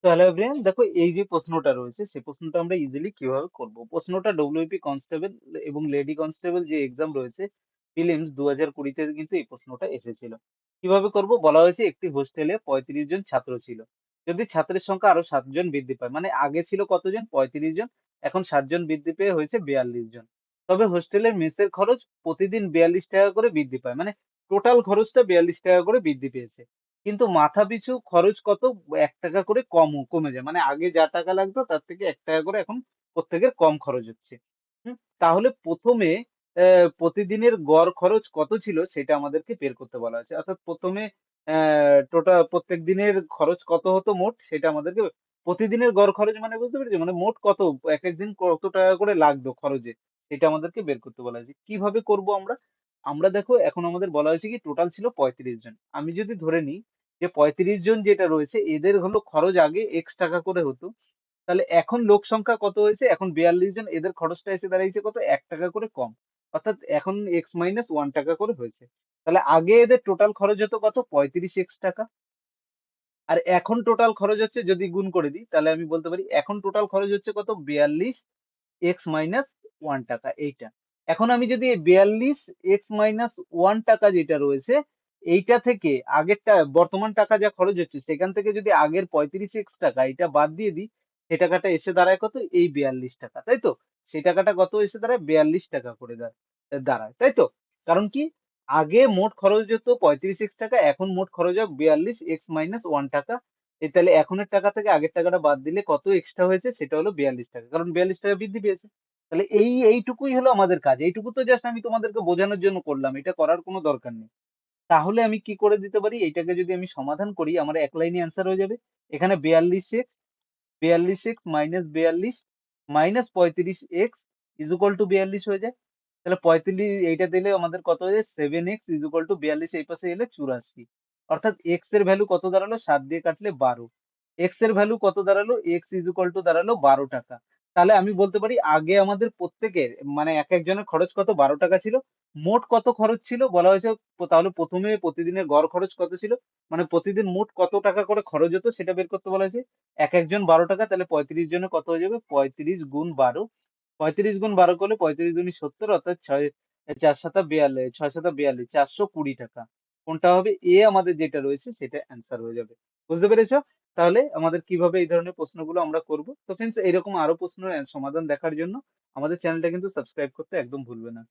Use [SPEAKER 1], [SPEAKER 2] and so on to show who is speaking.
[SPEAKER 1] তো hello everyone, দেখো এই যে প্রশ্নটা রয়েছে সেই প্রশ্নটা আমরা ইজিলি কিভাবে করব। প্রশ্নটা ডব্লিউপি কনস্টেবল এবং লেডি কনস্টেবল যে এক্সাম রয়েছে প্রিলিমস 2020-তে কিন্তু এই প্রশ্নটা এসেছিল। কিভাবে করব বলা হয়েছে, একটি হোস্টেলে 35 জন ছাত্র ছিল। যদি ছাত্রের সংখ্যা আরো 7 জন বৃদ্ধি পায়, মানে আগে ছিল কতজন, 35 জন, এখন 7 জন বৃদ্ধি পেয়ে হয়েছে 42 জন। তবে হোস্টেলের মেসের খরচ প্রতিদিন 42 টাকা করে বৃদ্ধি পায়, মানে টোটাল খরচটা 42 টাকা করে বৃদ্ধি পেয়েছে। কিন্তু মাথাপিছু খরচ কত? 1 টাকা করে কমে যায়। মানে আগে যা টাকা লাগতো তার থেকে 1 টাকা করে এখন প্রত্যেকের কম খরচ হচ্ছে। হুম? তাহলে ১ম এ প্রতিদিনের গড় খরচ কত ছিল সেটা আমাদেরকে বের করতে বলা হয়েছে। অর্থাৎ ১ম এ প্রত্যেক দিনের খরচ কত হতো মোট সেটা আমাদেরকে প্রতিদিনের গড় খরচ মানে বুঝতে পেরেছো? মানে মোট কত একেক দিন কত টাকা করে লাগতো খরচে সেটা আমাদেরকে বের করতে বলা হয়েছে। কিভাবে করব আমরা? আমরা দেখো এখন আমাদের বলা হয়েছে কি টোটাল ছিল 35 জন। আমি যদি ধরে নিই যে 35 জন যেটা রয়েছে এদের হলো খরচ আগে এক্স টাকা করে হতো। তাহলে এখন লোক সংখ্যা কত হয়েছে? এখন 42 জন, এদের খরচটা এসে দাঁড়িয়েছে কত? 1 টাকা করে কম। অর্থাৎ এখন এক্স মাইনাস 1 টাকা করে হয়েছে। তাহলে আগে এদের টোটাল খরচ হতো কত? 35 এক্স টাকা। আর এখন টোটাল খরচ হচ্ছে, যদি গুণ করে দিই তাহলে আমি বলতে পারি এখন টোটাল খরচ হচ্ছে কত? 42 এক্স মাইনাস 1 টাকা, এইটা। এখন আমি যদি 42 এক্স মাইনাস 1 টাকা যেটা রয়েছে এইটা থেকে আগেরটা বর্তমান টাকা যা খরচ হচ্ছে সেখান থেকে যদি আগের 35 এক্স টাকা এটা বাদ দিয়ে দিই, সে টাকাটা এসে দাঁড়ায় কত? এই 42 টাকা, তাই তো? সেই টাকাটা কত এসে দাঁড়ায়? 42 টাকা করে দাঁড়ায়, তাই তো? কারণ কি, আগে মোট খরচ হতো 35 এক্স টাকা, এখন মোট খরচ হয় 42 এক্স মাইনাস 1 টাকা। তাহলে এখনের টাকা থেকে আগের টাকাটা বাদ দিলে কত এক্সট্রা হয়েছে? সেটা হলো 42 টাকা, কারণ 42 টাকা বৃদ্ধি পেয়েছে। তাহলে এইটুকুই হলো আমাদের কাজ। এইটুকু তো জাস্ট আমি তোমাদেরকে বোঝানোর জন্য করলাম, এটা করার কোনো দরকার নেই। তাহলে আমি কি করে দিতে পারি? এইটাকে যদি আমি সমাধান করি আমার এক লাইনে অ্যান্সার হয়ে যাবে। এখানে 42 x minus 42 minus 35 x is equal to 42 হয়ে যায়। তাহলে 35 এইটা দিলে আমাদের কত হয়ে যায়? 7 এক্স ইজ ইকুয়াল টু 42, এই পাশে এলে 84। অর্থাৎ এক্স এর ভ্যালু কত দাঁড়ালো? 7 দিয়ে কাটলে 12। এক্স এর ভ্যালু কত দাঁড়ালো? এক্স ইজ ইকুয়াল টু দাঁড়ালো 12 টাকা। তাহলে আমি বলতে পারি আগে আমাদের প্রত্যেকের মানে এক একজনের খরচ কত? 12 টাকা ছিল। মোট কত খরচ ছিল বলা হয়েছে? তাহলে প্রথমে প্রতিদিনের গড় খরচ কত ছিল, মানে প্রতিদিন মোট কত টাকা করে খরচ হতো সেটা বের করতে বলা হয়েছে। এক একজন 12 টাকা, তাহলে 35 জনের কত হয়ে যাবে? 35 গুণ 12। 35 গুণ 12 করলে 35 দুনি 70, অর্থাৎ 6 420 টাকা। কোনটা হবে? এ আমাদের যেটা রয়েছে সেটা অ্যান্সার হয়ে যাবে। বুঝতে পেরেছো? তাহলে আমাদের কিভাবে এই ধরনের প্রশ্নগুলো আমরা করব। তো ফ্রেন্ডস, এরকম আরো প্রশ্নের সমাধান দেখার জন্য আমাদের চ্যানেলটা কিন্তু সাবস্ক্রাইব করতে একদম ভুলবে না।